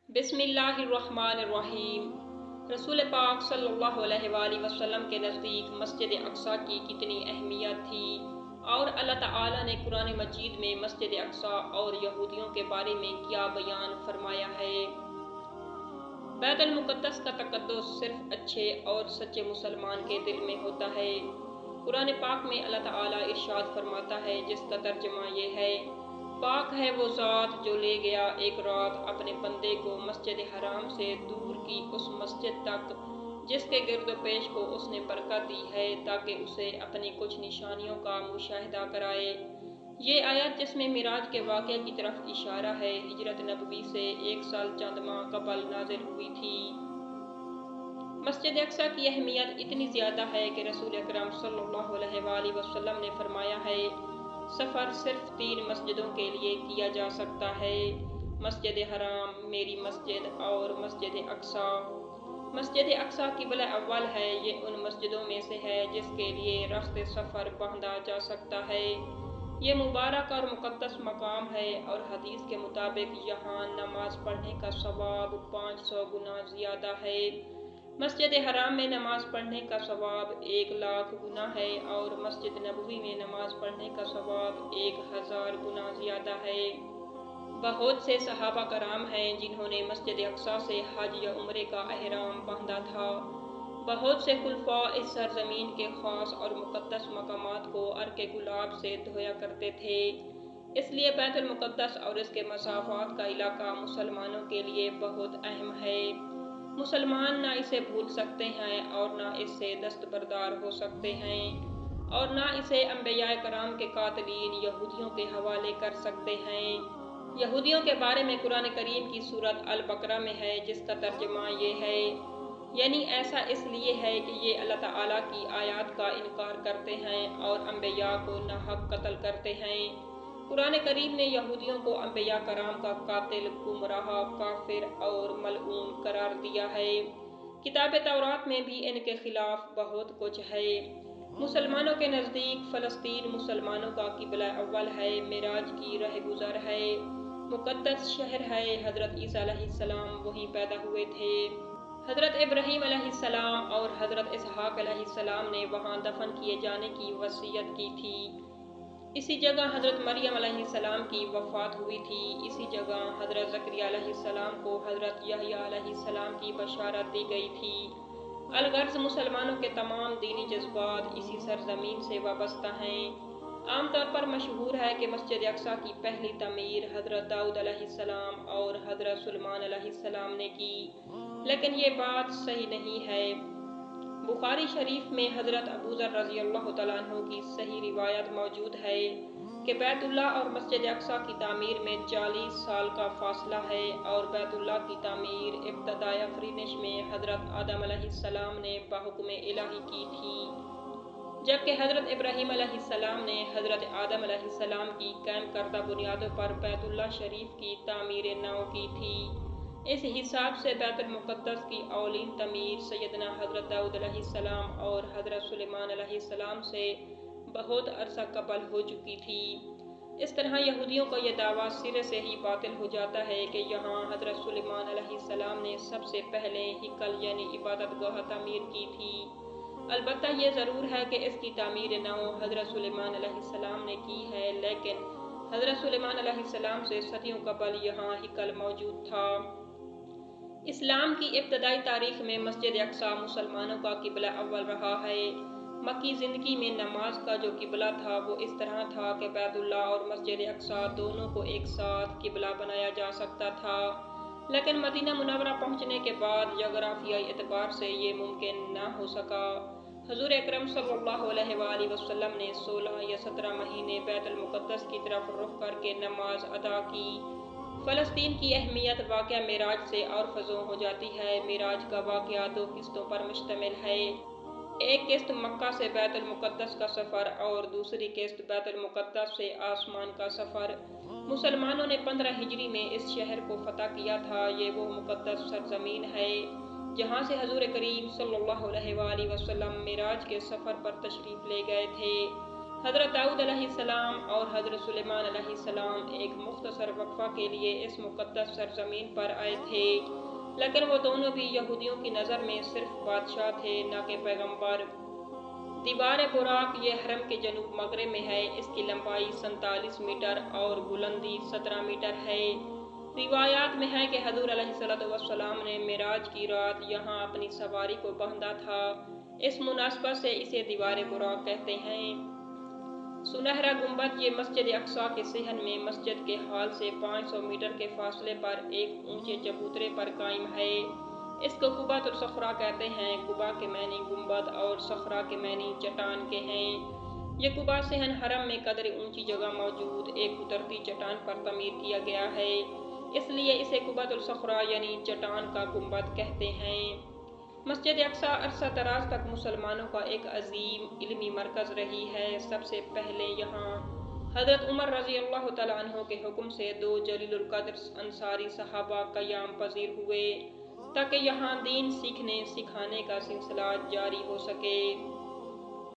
بسم اللہ الرحمن الرحیم۔ رسول پاک صلی اللہ علیہ وآلہ وسلم کے نزدیک مسجد اقصیٰ کی کتنی اہمیت تھی اور اللہ تعالیٰ نے قرآن مجید میں مسجد اقصیٰ اور یہودیوں کے بارے میں کیا بیان فرمایا ہے۔ بیت المقدس کا تقدس صرف اچھے اور سچے مسلمان کے دل میں ہوتا ہے۔ قرآن پاک میں اللہ تعالیٰ ارشاد فرماتا ہے، جس کا ترجمہ یہ ہے: پاک ہے وہ ذات جو لے گیا ایک رات اپنے بندے کو مسجد حرام سے دور کی اس مسجد تک جس کے گرد و پیش کو اس نے برکت دی ہے، تاکہ اسے اپنی کچھ نشانیوں کا مشاہدہ کرائے۔ یہ آیت، جس میں معراج کے واقعے کی طرف اشارہ ہے، ہجرت نبوی سے 1 سال چند ماہ قبل نازل ہوئی تھی۔ مسجد اقصیٰ کی اہمیت اتنی زیادہ ہے کہ رسول اکرم صلی اللہ علیہ وآلہ وسلم نے فرمایا ہے، سفر صرف 3 مسجدوں کے لیے کیا جا سکتا ہے: مسجد حرام، میری مسجد، اور مسجد اقصیٰ۔ مسجد اقصیٰ قبلہ اول ہے۔ یہ ان مسجدوں میں سے ہے جس کے لیے رخت سفر باندھا جا سکتا ہے۔ یہ مبارک اور مقدس مقام ہے اور حدیث کے مطابق یہاں نماز پڑھنے کا ثواب 500 گنا زیادہ ہے۔ مسجد حرام میں نماز پڑھنے کا ثواب 1,00,000 گنا ہے اور مسجد نبوی میں نماز پڑھنے کا ثواب 1000 گنا زیادہ ہے۔ بہت سے صحابہ کرام ہیں جنہوں نے مسجد اقصیٰ سے حج یا عمرے کا احرام باندھا تھا۔ بہت سے خلفاء اس سرزمین کے خاص اور مقدس مقامات کو عرق گلاب سے دھویا کرتے تھے۔ اس لیے بیت المقدس اور اس کے مسافات کا علاقہ مسلمانوں کے لیے بہت اہم ہے۔ مسلمان نہ اسے بھول سکتے ہیں اور نہ اس سے دستبردار ہو سکتے ہیں اور نہ اسے انبیاء کرام کے قاتلین یہودیوں کے حوالے کر سکتے ہیں۔ یہودیوں کے بارے میں قرآن کریم کی سورۃ البقرہ میں ہے، جس کا ترجمہ یہ ہے، یعنی ایسا اس لیے ہے کہ یہ اللہ تعالیٰ کی آیات کا انکار کرتے ہیں اور انبیاء کو ناحق قتل کرتے ہیں۔ قرآن کریم نے یہودیوں کو انبیاء کرام کا قاتل، گمراہ، کافر اور ملعون قرار دیا ہے۔ کتاب تورات میں بھی ان کے خلاف بہت کچھ ہے۔ مسلمانوں کے نزدیک فلسطین مسلمانوں کا قبلہ اول ہے، معراج کی رہ گزر ہے، مقدس شہر ہے۔ حضرت عیسیٰ علیہ السلام وہیں پیدا ہوئے تھے۔ حضرت ابراہیم علیہ السلام اور حضرت اسحاق علیہ السلام نے وہاں دفن کیے جانے کی وصیت کی تھی۔ اسی جگہ حضرت مریم علیہ السلام کی وفات ہوئی تھی۔ اسی جگہ حضرت زکریا علیہ السلام کو حضرت یحییٰ علیہ السلام کی بشارت دی گئی تھی۔ الغرض مسلمانوں کے تمام دینی جذبات اسی سرزمین سے وابستہ ہیں۔ عام طور پر مشہور ہے کہ مسجد اقصیٰ کی پہلی تعمیر حضرت داؤد علیہ السلام اور حضرت سلیمان علیہ السلام نے کی، لیکن یہ بات صحیح نہیں ہے۔ بخاری شریف میں حضرت ابو ذر رضی اللہ تعالیٰ عنہ کی صحیح روایت موجود ہے کہ بیت اللہ اور مسجد اقصیٰ کی تعمیر میں 40 سال کا فاصلہ ہے اور بیت اللہ کی تعمیر ابتدائے آفرینش میں حضرت آدم علیہ السلام نے بحکم الہی کی تھی، جبکہ حضرت ابراہیم علیہ السلام نے حضرت آدم علیہ السلام کی قائم کردہ بنیادوں پر بیت اللہ شریف کی تعمیر نو کی تھی۔ اس حساب سے بیت المقدس کی اولین تعمیر سیدنا حضرت داؤد علیہ السلام اور حضرت سلیمان علیہ السلام سے بہت عرصہ قبل ہو چکی تھی۔ اس طرح یہودیوں کا یہ دعویٰ سرے سے ہی باطل ہو جاتا ہے کہ یہاں حضرت سلیمان علیہ السلام نے سب سے پہلے ہیکل یعنی عبادت گاہ تعمیر کی تھی۔ البتہ یہ ضرور ہے کہ اس کی تعمیر نو حضرت سلیمان علیہ السلام نے کی ہے، لیکن حضرت سلیمان علیہ السلام سے صدیوں قبل یہاں ہیکل موجود تھا۔ اسلام کی ابتدائی تاریخ میں مسجد اقصیٰ مسلمانوں کا قبلہ اول رہا ہے۔ مکی زندگی میں نماز کا جو قبلہ تھا وہ اس طرح تھا کہ بیت اللہ اور مسجد اقصیٰ دونوں کو ایک ساتھ قبلہ بنایا جا سکتا تھا، لیکن مدینہ منورہ پہنچنے کے بعد جغرافیائی اعتبار سے یہ ممکن نہ ہو سکا۔ حضور اکرم صلی اللہ علیہ وآلہ وسلم نے 16 یا 17 مہینے بیت المقدس کی طرف رخ کر کے نماز ادا کی۔ فلسطین کی اہمیت واقعہ معراج سے اور فزوں ہو جاتی ہے۔ معراج کا واقعہ 2 قسطوں پر مشتمل ہے۔ ایک قسط مکہ سے بیت المقدس کا سفر اور دوسری قسط بیت المقدس سے آسمان کا سفر۔ مسلمانوں نے 15 ہجری میں اس شہر کو فتح کیا تھا۔ یہ وہ مقدس سرزمین ہے جہاں سے حضور کریم صلی اللہ علیہ وآلہ وسلم معراج کے سفر پر تشریف لے گئے تھے۔ حضرت داؤد علیہ السلام اور حضرت سلیمان علیہ السلام ایک مختصر وقفہ کے لیے اس مقدس سرزمین پر آئے تھے، لیکن وہ دونوں بھی یہودیوں کی نظر میں صرف بادشاہ تھے، نہ کہ پیغمبر۔ دیوار براق یہ حرم کے جنوب مغرب میں ہے۔ اس کی لمبائی 47 میٹر اور بلندی 17 میٹر ہے۔ روایات میں ہے کہ حضور علیہ السلام نے معراج کی رات یہاں اپنی سواری کو باندھا تھا۔ اس مناسبت سے اسے دیوار براق کہتے ہیں۔ سنہرا گنبد یہ مسجد اقصی کے صحن میں مسجد کے ہال سے 500 میٹر کے فاصلے پر ایک اونچے چبوترے پر قائم ہے۔ اس کو قبۃ الصخرہ کہتے ہیں۔ قبا کے معنی گنبد اور صخرہ کے معنی چٹان کے ہیں۔ یہ قبا صحن حرم میں قدر اونچی جگہ موجود ایک اترتی چٹان پر تعمیر کیا گیا ہے، اس لیے اسے قبۃ الصخرہ یعنی چٹان کا گنبد کہتے ہیں۔ مسجد اقصی عرصہ دراز تک مسلمانوں کا ایک عظیم علمی مرکز رہی ہے۔ سب سے پہلے یہاں حضرت عمر رضی اللہ تعالیٰ عنہ کے حکم سے 2 جلیل القدر انصاری صحابہ قیام پذیر ہوئے تاکہ یہاں دین سیکھنے سکھانے کا سلسلہ جاری ہو سکے۔